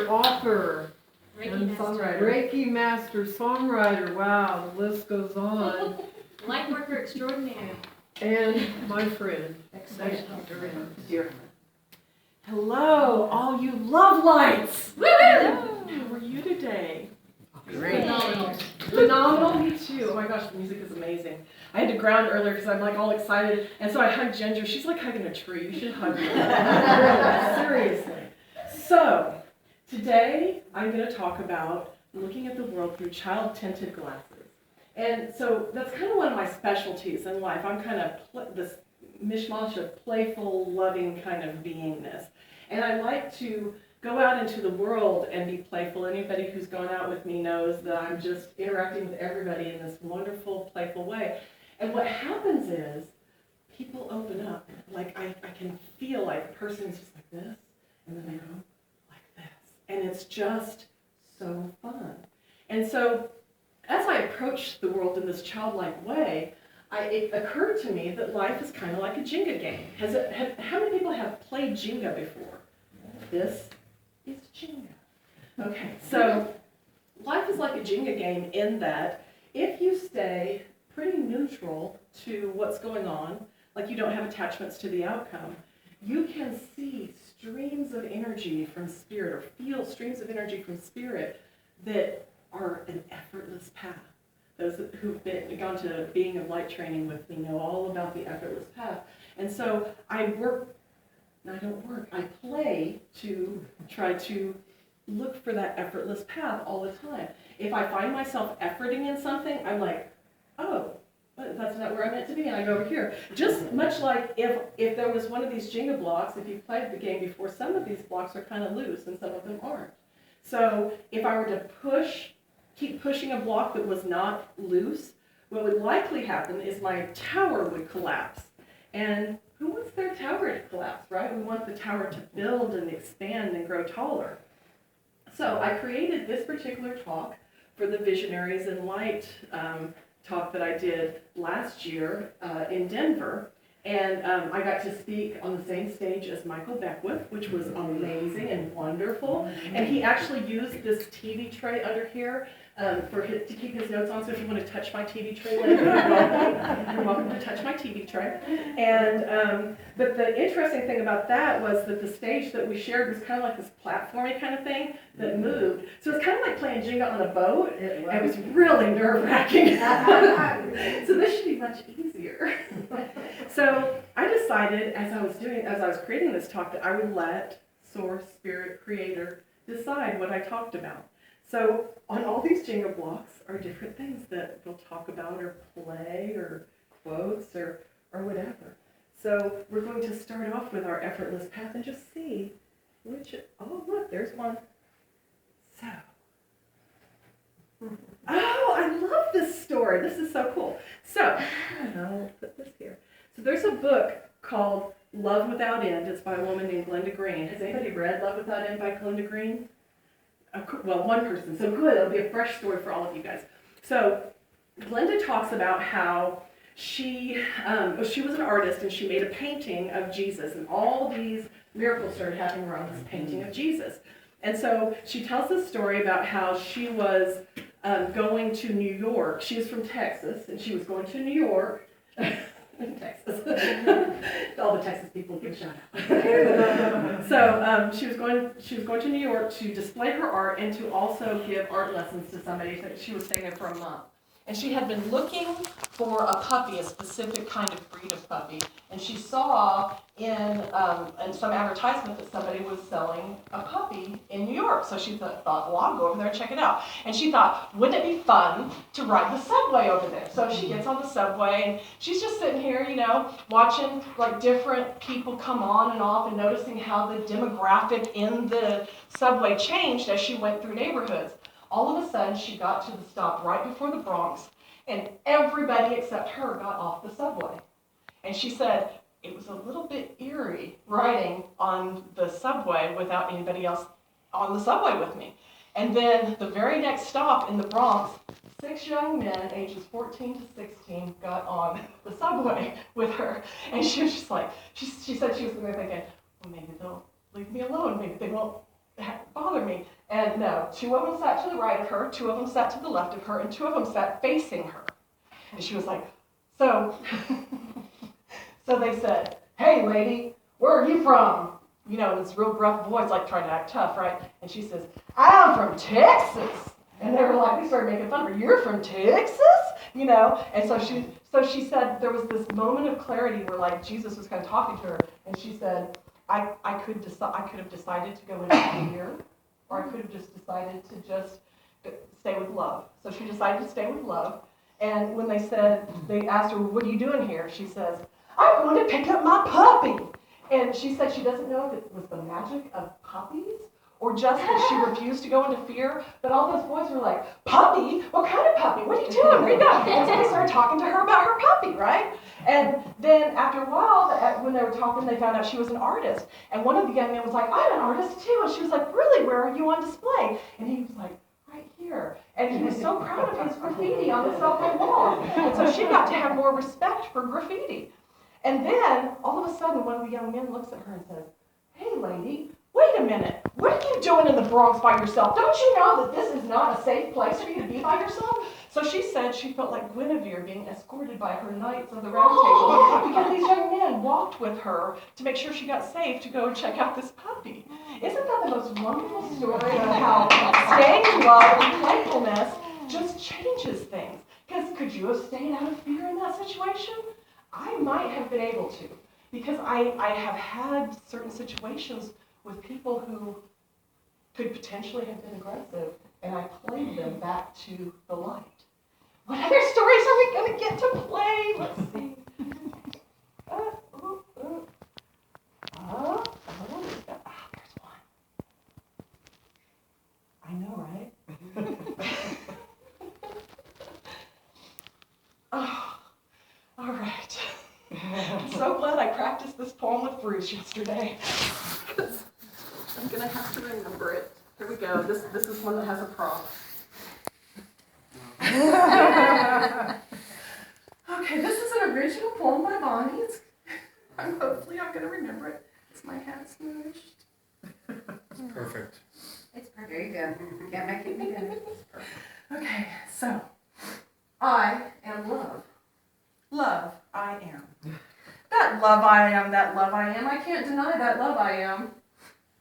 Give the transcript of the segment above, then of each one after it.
author, and songwriter. Reiki master, songwriter. Wow, the list goes on. Light worker extraordinary. And my friend. Exceptional. Dear friend. Hello, all you love lights. Woo! How are you today? Great. Phenomenal. Me too. Oh my gosh, the music is amazing. I had to ground earlier because I'm like all excited, and so I hugged Ginger. She's like hugging a tree. You should hug her. Seriously. So today I'm going to talk about looking at the world through child-tinted glasses. And so that's kind of one of my specialties in life. I'm kind of this mishmash of playful, loving kind of beingness. And I like to go out into the world and be playful. Anybody who's gone out with me knows that I'm just interacting with everybody in this wonderful, playful way. And what happens is people open up. Like I can feel like a person's just like this, and then they go like this. And it's just so fun. And so as I approach the world in this childlike way, it occurred to me that life is kind of like a Jenga game. How many people have played Jenga before? This is Jenga. Okay, so life is like a Jenga game in that if you stay pretty neutral to what's going on, like you don't have attachments to the outcome, you can see streams of energy from spirit, or feel streams of energy from spirit that are an effortless path. Those who've gone to Being of Light training with me know all about the effortless path. And so I play to try to look for that effortless path all the time. If I find myself efforting in something, I'm like, oh, that's not where I'm meant to be, and I go over here. Just much like if there was one of these Jenga blocks, if you've played the game before, some of these blocks are kind of loose and some of them aren't. So if I were to keep pushing a block that was not loose, what would likely happen is my tower would collapse. And who wants their tower to collapse, right? We want the tower to build and expand and grow taller. So I created this particular talk for the Visionaries in Light talk that I did last year in Denver. And I got to speak on the same stage as Michael Beckwith, which was amazing and wonderful. And he actually used this TV tray under here to keep his notes on. So if you want to touch my TV tray later, you're welcome to touch my TV tray. And but the interesting thing about that was that the stage that we shared was kind of like this platformy kind of thing that moved. So it's kind of like playing Jenga on a boat. It was really nerve-wracking. So this should be much easier. So I decided as I was creating this talk that I would let Source, Spirit, Creator decide what I talked about. So on all these Jenga blocks are different things that we'll talk about or play or quotes or whatever. So we're going to start off with our effortless path and just see oh look, there's one. So, oh, I love this story. This is so cool. So, I'll put this here. So there's a book called Love Without End. It's by a woman named Glenda Green. Has anybody read Love Without End by Glenda Green? Well, one person. So good. It'll be a fresh story for all of you guys. So Glenda talks about how she was an artist and she made a painting of Jesus, and all these miracles started happening around this painting of Jesus. And so she tells this story about how she was going to New York. She was from Texas, and she was going to New York. Texas. All the Texas people give a shout out. So she was going to New York to display her art and to also give art lessons to somebody. So she was staying there for a month. And she had been looking for a puppy, a specific kind of breed of puppy, and she saw in some advertisement that somebody was selling a puppy in New York. So she thought, well, I'll go over there and check it out. And she thought, wouldn't it be fun to ride the subway over there? So she gets on the subway, and she's just sitting here, watching like different people come on and off and noticing how the demographic in the subway changed as she went through neighborhoods. All of a sudden, she got to the stop right before the Bronx, and everybody except her got off the subway. And she said, it was a little bit eerie riding on the subway without anybody else on the subway with me. And then the very next stop in the Bronx, 6 young men, ages 14 to 16, got on the subway with her. And she was just like, she said she was thinking, well, maybe they'll leave me alone. Maybe they won't bothered me. And no, 2 of them sat to the right of her, 2 of them sat to the left of her, and 2 of them sat facing her. And she was like, so they said, hey lady, where are you from? You know, this real gruff voice, like trying to act tough, right? And she says, I'm from Texas. And they were like, they started making fun of her. You're from Texas? You know, and so she said there was this moment of clarity where like Jesus was kind of talking to her, and she said, I could have decided to go into fear, or I could have just decided to just stay with love. So she decided to stay with love. And when they asked her, what are you doing here? She says, I'm going to pick up my puppy. And she said she doesn't know if it was the magic of puppies or just that she refused to go into fear. But all those boys were like, puppy? What kind of puppy? What are you doing? Where you going? And so they started talking to her about her puppy, right? And then after a while, when they were talking, they found out she was an artist. And one of the young men was like, I'm an artist too. And she was like, really? Where are you on display? And he was like, right here. And he was so proud of his graffiti on the subway wall. And so she got to have more respect for graffiti. And then, all of a sudden, one of the young men looks at her and says, hey, lady, wait a minute. What are you doing in the Bronx by yourself? Don't you know that this is not a safe place for you to be by yourself? So she said she felt like Guinevere being escorted by her knights of the round table because these young men walked with her to make sure she got safe to go and check out this puppy. Isn't that the most wonderful story of how staying in love and playfulness just changes things? Because could you have stayed out of fear in that situation? I might have been able to, because I have had certain situations with people who could potentially have been aggressive, and I played them back to the light. What other stories are we going to get to play? Let's see. There's one. I know, right? Oh, all right. I'm so glad I practiced this poem with Bruce yesterday. I'm going to have to remember it. Here we go. This is one that has a prompt. Okay, this is an original poem by Bonnie. Hopefully I'm going to remember it. Is my hat smooshed? It's perfect. It's perfect. There you go. Can't make it better. Okay, so I am love. Love, I am. That love I am, that love I am. I can't deny that love I am.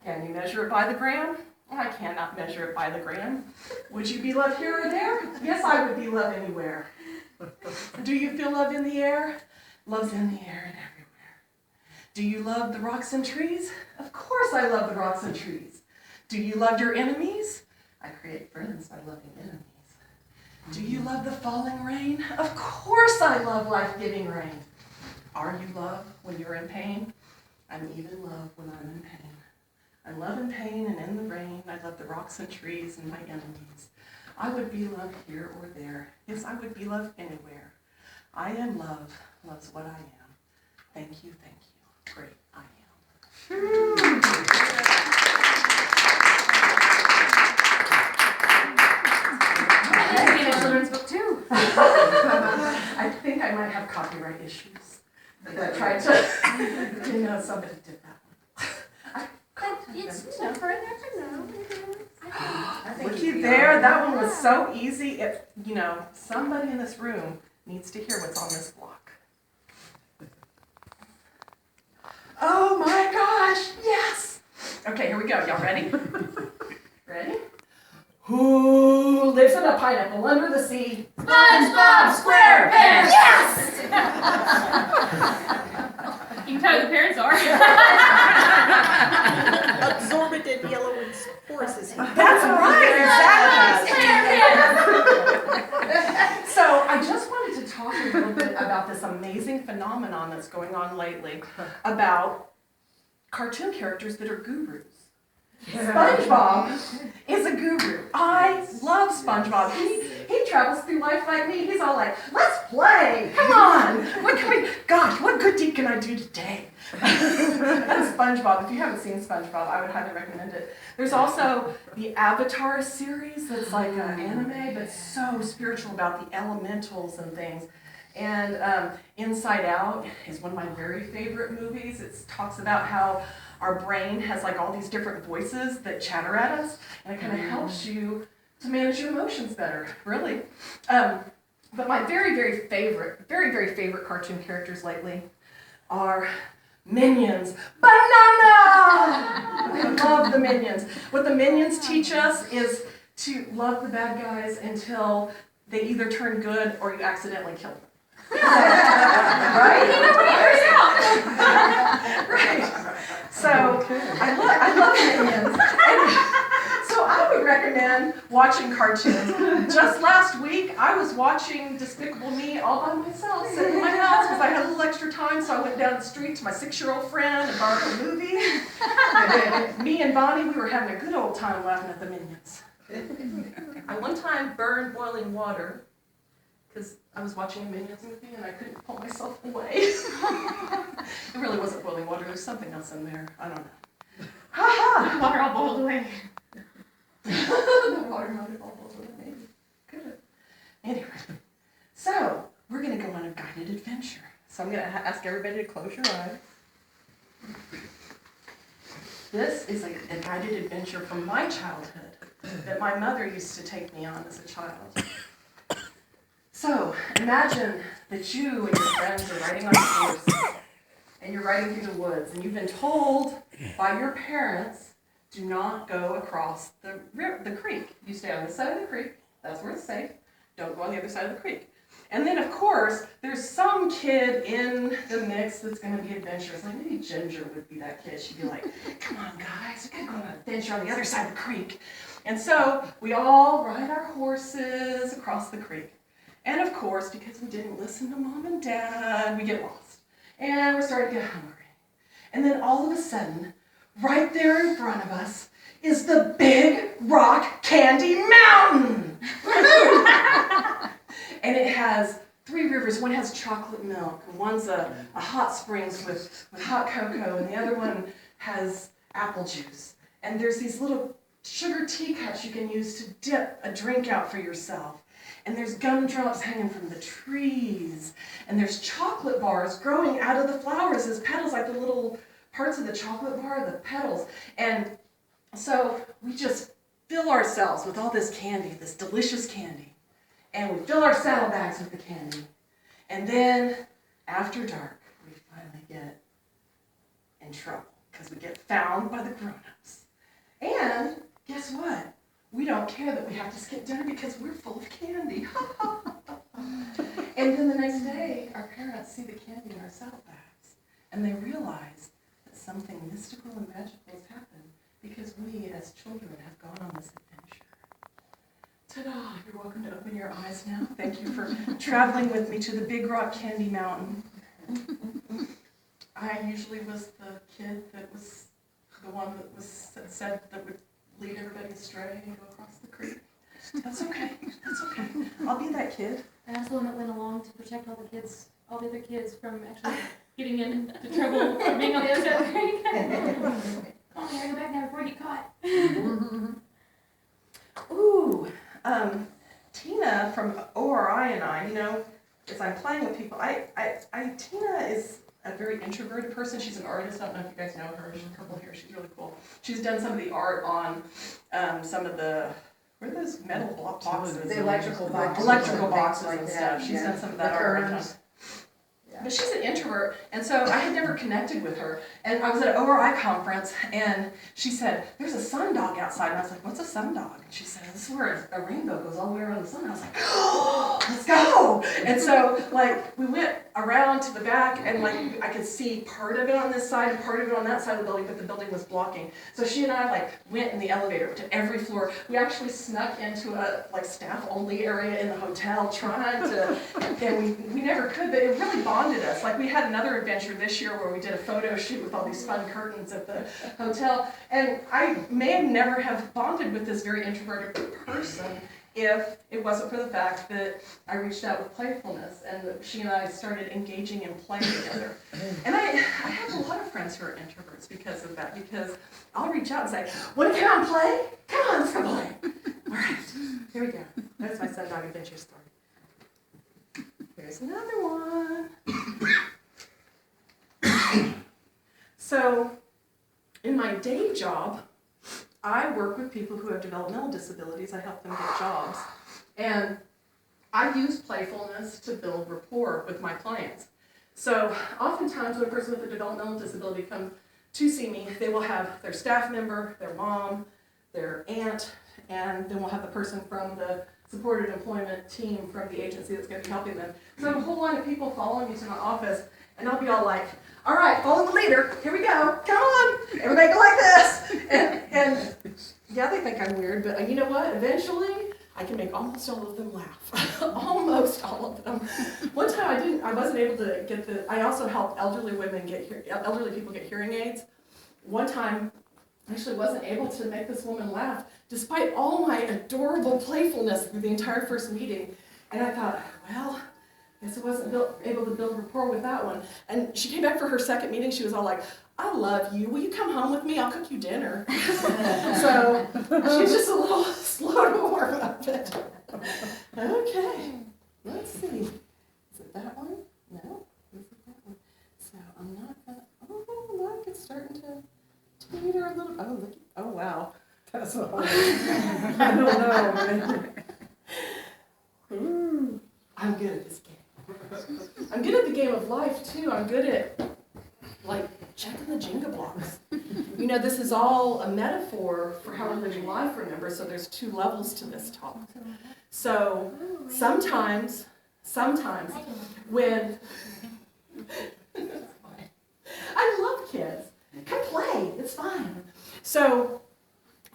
Can you measure it by the gram? I cannot measure it by the gram. Would you be love here or there? Yes, I would be love anywhere. Do you feel love in the air? Love's in the air and everywhere. Do you love the rocks and trees? Of course I love the rocks and trees. Do you love your enemies? I create friends by loving enemies. Do you love the falling rain? Of course I love life-giving rain. Are you love when you're in pain? I'm even love when I'm in pain. I love in pain and in the rain. I love the rocks and trees and my enemies. I would be love here or there. Yes, I would be love anywhere. I am love. Love's what I am. Thank you, thank you. Great, I am. In a children's book too. I think I might have copyright issues. I tried to, somebody did that one. It's for an afternoon. Looky there, that one was so easy. If, somebody in this room needs to hear what's on this block. Oh my gosh, yes! Okay, here we go. Y'all ready? Ready? Who lives in a pineapple under the sea? SpongeBob SquarePants! Yes! You can tell who the parents are. Absorbent yellow and horses. That's right, exactly. So I just wanted to talk a little bit about this amazing phenomenon that's going on lately about cartoon characters that are gurus. SpongeBob is a guru. I love SpongeBob. He travels through life like me. He's all like, let's play. Come on. What good deed can I do today? That's SpongeBob. If you haven't seen SpongeBob, I would highly recommend it. There's also the Avatar series that's like an anime, but so spiritual about the elementals and things. And Inside Out is one of my very favorite movies. It talks about how our brain has like all these different voices that chatter at us, and it kind of helps you to manage your emotions better, really. But my very, very favorite cartoon characters lately are Minions. Banana! I love the Minions. What the Minions teach us is to love the bad guys until they either turn good or you accidentally kill them. Right? Right. So I love Minions. And so I would recommend watching cartoons. Just last week, I was watching Despicable Me all by myself, sitting in my house because I had a little extra time, so I went down the street to my 6-year-old friend and borrowed a movie. And me and Bonnie, we were having a good old time laughing at the Minions. I one time burned boiling water because I was watching a Minions movie and I couldn't pull myself away. It really wasn't boiling water, there's something else in there. I don't know. Ha Water all boiled away. The water might have all boiled away, maybe. Could have. Anyway, so we're going to go on a guided adventure. So I'm going to ask everybody to close your eyes. This is a guided adventure from my childhood that my mother used to take me on as a child. So imagine that you and your friends are riding on a horse, and you're riding through the woods, and you've been told by your parents, do not go across the creek. You stay on this side of the creek, that's where it's safe. Don't go on the other side of the creek. And then, of course, there's some kid in the mix that's going to be adventurous. Like maybe Ginger would be that kid. She'd be like, come on, guys, we got to go on an adventure on the other side of the creek. And so we all ride our horses across the creek. And, of course, because we didn't listen to Mom and Dad, we get lost. And we're starting to get hungry. And then all of a sudden, right there in front of us is the Big Rock Candy Mountain. And it has 3 rivers. One has chocolate milk, and one's a hot springs with hot cocoa, and the other one has apple juice. And there's these little sugar teacups you can use to dip a drink out for yourself. And there's gumdrops hanging from the trees. And there's chocolate bars growing out of the flowers as petals, like the little parts of the chocolate bar, the petals. And so we just fill ourselves with all this candy, this delicious candy. And we fill our saddlebags with the candy. And then, after dark, we finally get in trouble because we get found by the grown-ups. And guess what? We don't care that we have to skip dinner because we're full of candy. And then the next day, our parents see the candy in our saddlebags. And they realize that something mystical and magical has happened because we, as children, have gone on this adventure. Ta-da! You're welcome to open your eyes now. Thank you for traveling with me to the Big Rock Candy Mountain. I usually was the kid that was the one that was said that would lead everybody astray and go across the creek. That's okay. That's okay. I'll be that kid. I was the one that went along to protect all the other kids from actually getting into trouble for being on the other side of the creek. Oh, I gotta go back there before I get caught. Ooh. Tina from ORI and I, as I'm playing with people, Tina is a very introverted person. She's an artist. I don't know if you guys know her. She's a couple here. She's really cool. She's done some of the art on some of the, what are those metal block boxes? The electrical boxes. Electrical boxes like and that, stuff. She's done some of that the art. curves. But she's an introvert, and so I had never connected with her. And I was at an ORI conference, and she said, there's a sundog outside. And I was like, what's a sundog? And she said, this is where a rainbow goes all the way around the sun. And I was like, oh, let's go. And so, we went around to the back, and, I could see part of it on this side and part of it on that side of the building, but the building was blocking. So she and I, went in the elevator to every floor. We actually snuck into a, staff-only area in the hotel trying to, and we never could, but it really bonded us. We had another adventure this year where we did a photo shoot with all these fun curtains at the hotel, and I may have never have bonded with this very introverted person if it wasn't for the fact that I reached out with Playfulness, and she and I started engaging in play together. And I have a lot of friends who are introverts because of that, because I'll reach out and say, want to come play? Come on, let's go play. All right, here we go. That's my Sundog adventure story. Here's another one. So, in my day job, I work with people who have developmental disabilities. I help them get jobs. And I use playfulness to build rapport with my clients. So, oftentimes when a person with a developmental disability comes to see me, they will have their staff member, their mom, their aunt, and then we'll have the person from the supported employment team from the agency that's going to be helping them. So I have a whole line of people following me to my office, and I'll be all like, all right, follow the leader, here we go, come on, everybody go like this. And yeah, they think I'm weird, but you know what, eventually I can make almost all of them laugh. Almost all of them. One time I wasn't able to get I also helped elderly people get hearing aids. One time I actually wasn't able to make this woman laugh, despite all my adorable playfulness through the entire first meeting. And I thought, well, I guess I wasn't able to build rapport with that one. And she came back for her second meeting. She was all like, I love you. Will you come home with me? I'll cook you dinner. So she's just a little slow to warm up. Okay, let's see. Is it that one? No, is it that one? So I'm not gonna, oh, look, it's starting to teeter a little, oh, look, oh, wow. That's a whole, I don't know. Ooh, I'm good at this game. I'm good at the game of life, too. I'm good at, like, checking the Jenga blocks. You know, this is all a metaphor for how we're living life, remember? So there's two levels to this talk. So sometimes when, I love kids. Come play, it's fine. So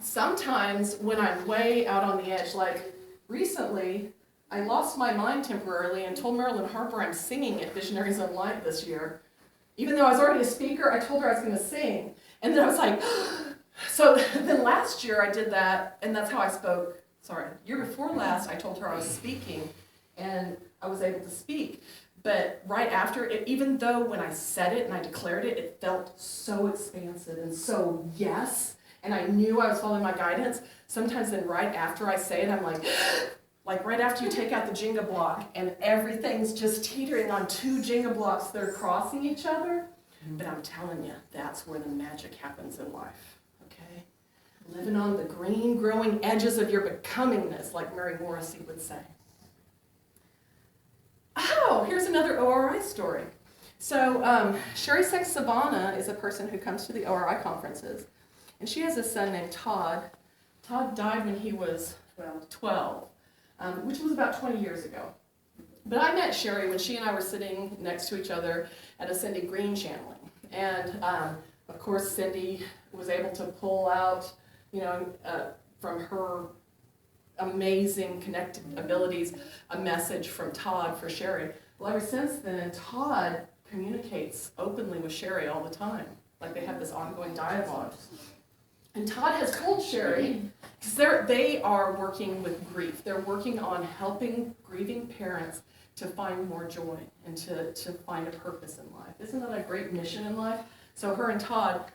sometimes when I'm way out on the edge, like recently, I lost my mind temporarily and told Marilyn Harper I'm singing at Visionaries in Light this year. Even though I was already a speaker, I told her I was going to sing. And then I was like, so then last year I did that, and that's how I spoke. Sorry, year before last, I told her I was speaking, and I was able to speak. But right after it, even though when I said it and I declared it, it felt so expansive and so yes, and I knew I was following my guidance, sometimes then right after I say it, I'm like right after you take out the Jenga block and everything's just teetering on two Jenga blocks that are crossing each other. But I'm telling you, that's where the magic happens in life, okay? Living on the green, growing edges of your becomingness, like Mary Morrissey would say. Oh, here's another ORI story. So Sherry Sex Savannah is a person who comes to the ORI conferences, and she has a son named Todd. Todd died when he was 12, which was about 20 years ago. But I met Sherry when she and I were sitting next to each other at a Cindy Green channeling. And of course, Cindy was able to pull out, from her amazing connected abilities, a message from Todd for Sherry. Well, ever since then, Todd communicates openly with Sherry all the time. Like they have this ongoing dialogue. And Todd has told Sherry, because they are working with grief. They're working on helping grieving parents to find more joy and to find a purpose in life. Isn't that a great mission in life? So her and Todd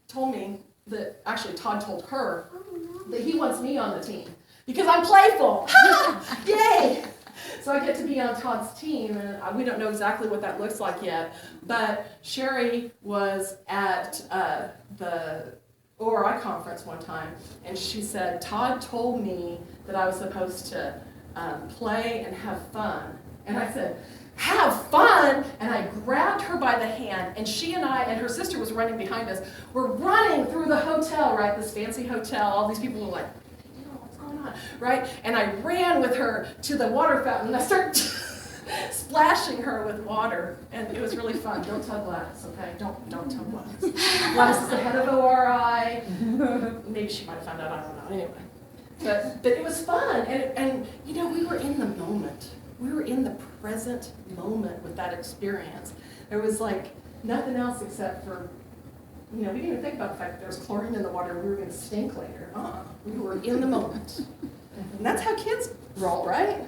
told me that, actually Todd told her that he wants me on the team because I'm playful. Yay! So I get to be on Todd's team, and we don't know exactly what that looks like yet, but Sherry was at the ORI conference one time, and she said, Todd told me that I was supposed to play and have fun. And I said, have fun? And I grabbed her by the hand, and she and I, and her sister was running behind us, were running through the hotel, right, this fancy hotel. All these people were like, what's going on, right? And I ran with her to the water fountain, and I started splashing her with water, and it was really fun. Don't tell Gladys, okay? Don't tell Gladys. Gladys is the head of ORI. Maybe she might have found out, I don't know. Anyway. But it was fun, and we were in the moment. We were in the present moment with that experience. There was like nothing else except for, we didn't even think about the fact that there was chlorine in the water and we were going to stink later. We were in the moment. And that's how kids roll, right?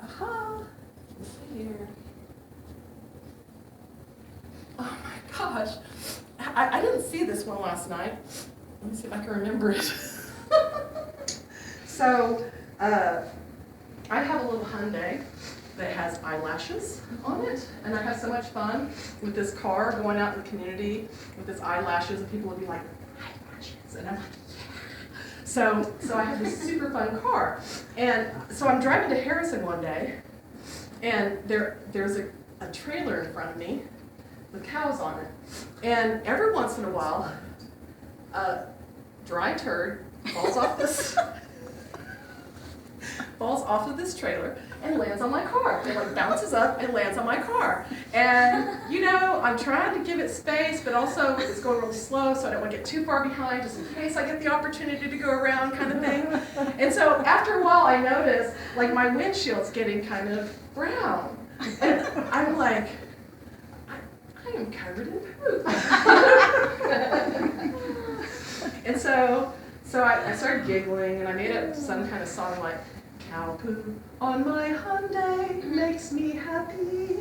Aha. Let's see here. Oh my gosh. I didn't see this one last night. Let me see if I can remember it. So, I have a little Hyundai, that has eyelashes on it. And I have so much fun with this car going out in the community with its eyelashes, and people will be like, eyelashes, and I'm like, yeah. So I have this super fun car. And so I'm driving to Harrison one day, and there's a trailer in front of me with cows on it. And every once in a while, a dry turd falls off of this trailer and lands on my car. It like bounces up and lands on my car. And I'm trying to give it space, but also it's going really slow, so I don't want to get too far behind just in case I get the opportunity to go around kind of thing. And so after a while I notice like my windshield's getting kind of brown. And I'm like, I am covered in poop. And so I started giggling, and I made up some kind of song like, cow poo on my Hyundai makes me happy,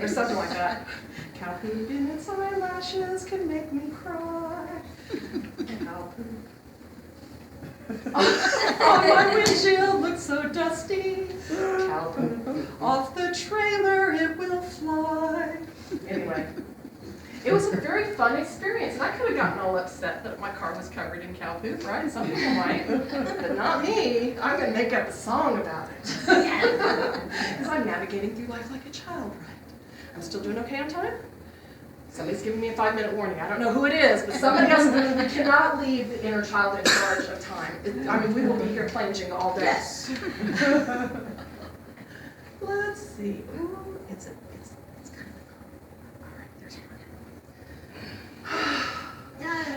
or something like that. Cow poop in its eyelashes can make me cry. Cow poop on my windshield looks so dusty. Cow poop off the trailer, it will fly. Anyway. It was a very fun experience, and I could have gotten all upset that my car was covered in cow poop, right? Some people might, but not me. I'm going to make up a song about it. Because I'm navigating through life like a child, right? I'm still doing okay on time? Somebody's giving me a 5-minute warning. I don't know who it is, but somebody else. We cannot leave the inner child in charge of time. We will be here plunging all day. Yes. Let's see. Ooh, it's kind of all right, there's one.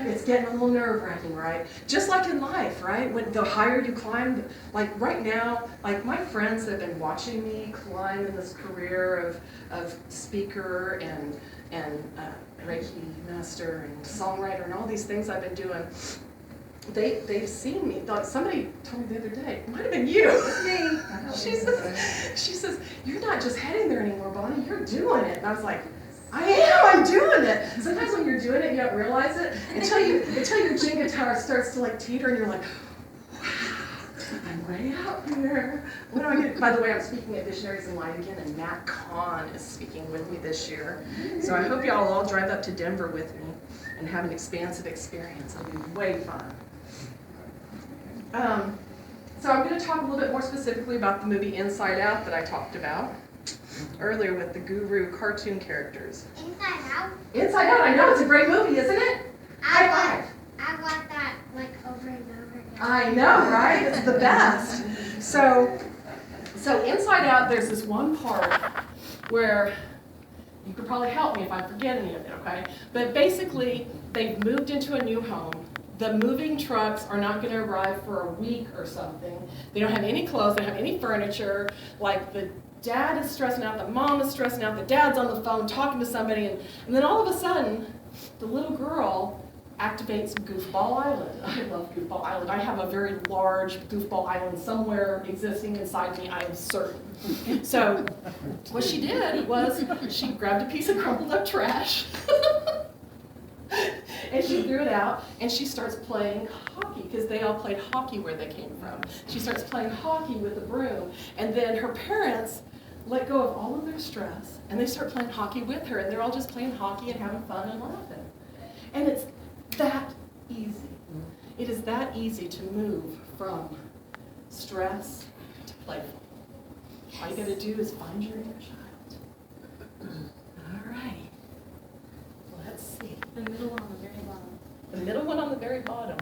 It's getting a little nerve-wracking, right? Just like in life, right? When the higher you climb, like right now, like my friends have been watching me climb in this career of speaker and Reiki master and songwriter and all these things I've been doing. They've seen me. Like somebody told me the other day, it might have been you. Me. She says, you're not just heading there anymore, Bonnie. You're doing it. And I was like, I'm doing it. Sometimes when you're doing it, you don't realize it until your Jenga tower starts to like teeter, and you're like, wow, I'm way out here. What do I get? By the way, I'm speaking at Visionaries in Light again, and Matt Kahn is speaking with me this year. So I hope y'all all drive up to Denver with me and have an expansive experience. It'll be way fun. So I'm going to talk a little bit more specifically about the movie Inside Out that I talked about earlier with the guru cartoon characters. Inside Out? Inside Out, I know, it's a great movie, isn't it? High five. I watched that like over and over again. I know, right? It's the best. So Inside Out, there's this one part where, you could probably help me if I forget any of it, okay? But basically, they've moved into a new home. The moving trucks are not going to arrive for a week or something. They don't have any clothes, they don't have any furniture. Like the dad is stressing out, the mom is stressing out, the dad's on the phone talking to somebody, and then all of a sudden, the little girl activates Goofball Island. I love Goofball Island. I have a very large Goofball Island somewhere existing inside me, I am certain. So what she did was she grabbed a piece of crumpled up trash and she threw it out, and she starts playing hockey, because they all played hockey where they came from. She starts playing hockey with the broom, and then her parents let go of all of their stress, and they start playing hockey with her, and they're all just playing hockey and having fun and laughing. And it's that easy. It is that easy to move from stress to playful. All you gotta do is find your inner child. All right. Let's see. The middle one on the very bottom. The middle one on the very bottom.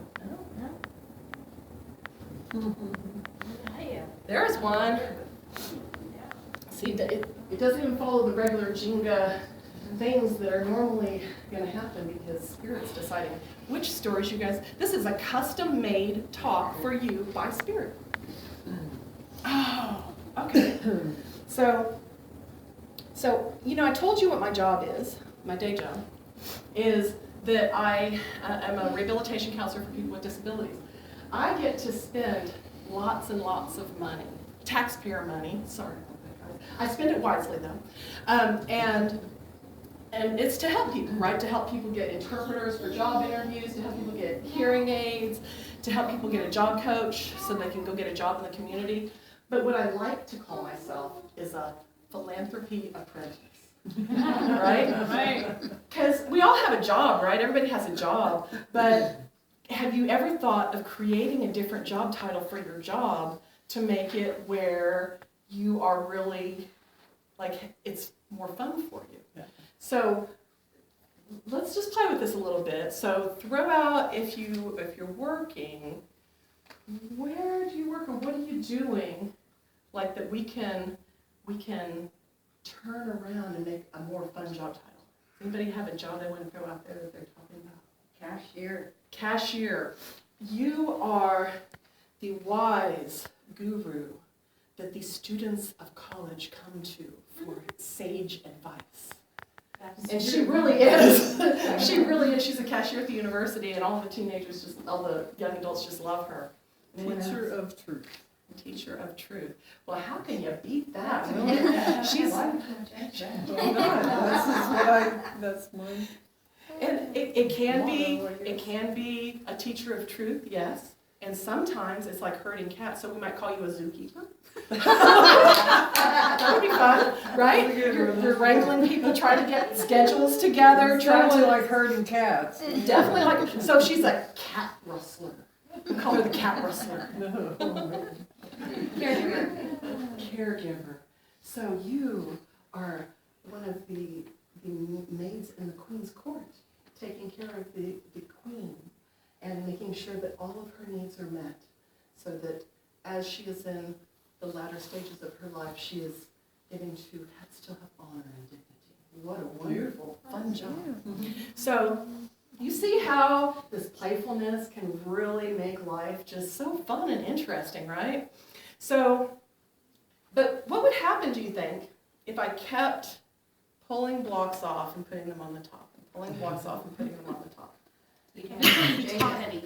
No. Yeah. There's one. See, it doesn't even follow the regular Jenga things that are normally going to happen, because Spirit's deciding which stories you guys. This is a custom-made talk for you by Spirit. Oh, okay. So I told you what my job is. My day job is that I am a rehabilitation counselor for people with disabilities. I get to spend lots and lots of money, taxpayer money. Sorry. I spend it wisely though, and it's to help people, right? To help people get interpreters for job interviews, to help people get hearing aids, to help people get a job coach so they can go get a job in the community. But what I like to call myself is a philanthropy apprentice. Right? Right. Because we all have a job, right? Everybody has a job. But have you ever thought of creating a different job title for your job to make it where you are really, like, it's more fun for you? Yeah. So let's just play with this a little bit. So throw out, if you're working, where do you work or what are you doing, like, that we can turn around and make a more fun job title? Anybody have a job they want to throw out there that they're talking about? Cashier. Cashier. You are the wise guru that the students of college come to for sage advice. And she really is. She really is. She's a cashier at the university, and all the teenagers, all the young adults just love her. Teacher of truth. Teacher of truth. Well, how can you beat that? She's, That's mine. and it can be a teacher of truth, yes. And sometimes it's like herding cats, so we might call you a zookeeper. That would be fun, right? You're wrangling people, trying to get schedules together, trying to like herding cats. definitely like. So she's a cat rustler. We call her the cat rustler. Caregiver. So you are one of the maids in the Queen's court, taking care of the Queen and making sure that all of her needs are met, so that as she is in the latter stages of her life, she is getting to still have honor and dignity. What a wonderful, fun job. So you see how this playfulness can really make life just so fun and interesting, right? So, but what would happen, do you think, if I kept pulling blocks off and putting them on the top, and pulling blocks off and putting them on the top? Top heavy.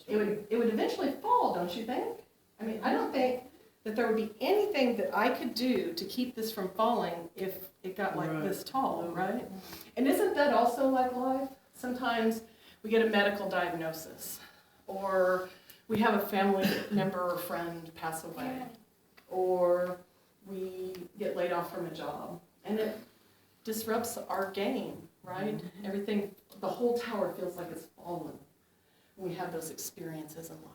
It would eventually fall, don't you think? I mean, I don't think that there would be anything that I could do to keep this from falling if it got like this tall, right? And isn't that also like life? Sometimes we get a medical diagnosis, or we have a family member or friend pass away, or we get laid off from a job, and it disrupts our game, right? Everything, the whole tower feels like it's fallen when we have those experiences in life.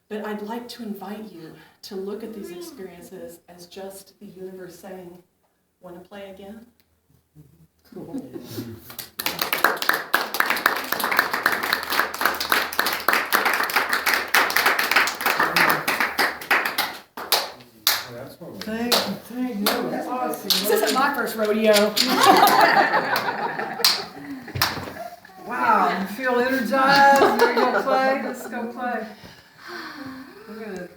But I'd like to invite you to look at these experiences as just the universe saying, want to play again? Cool. Thank you. That's awesome. This isn't my first rodeo. Wow, you feel energized? Ready to go play? Let's go play. We're gonna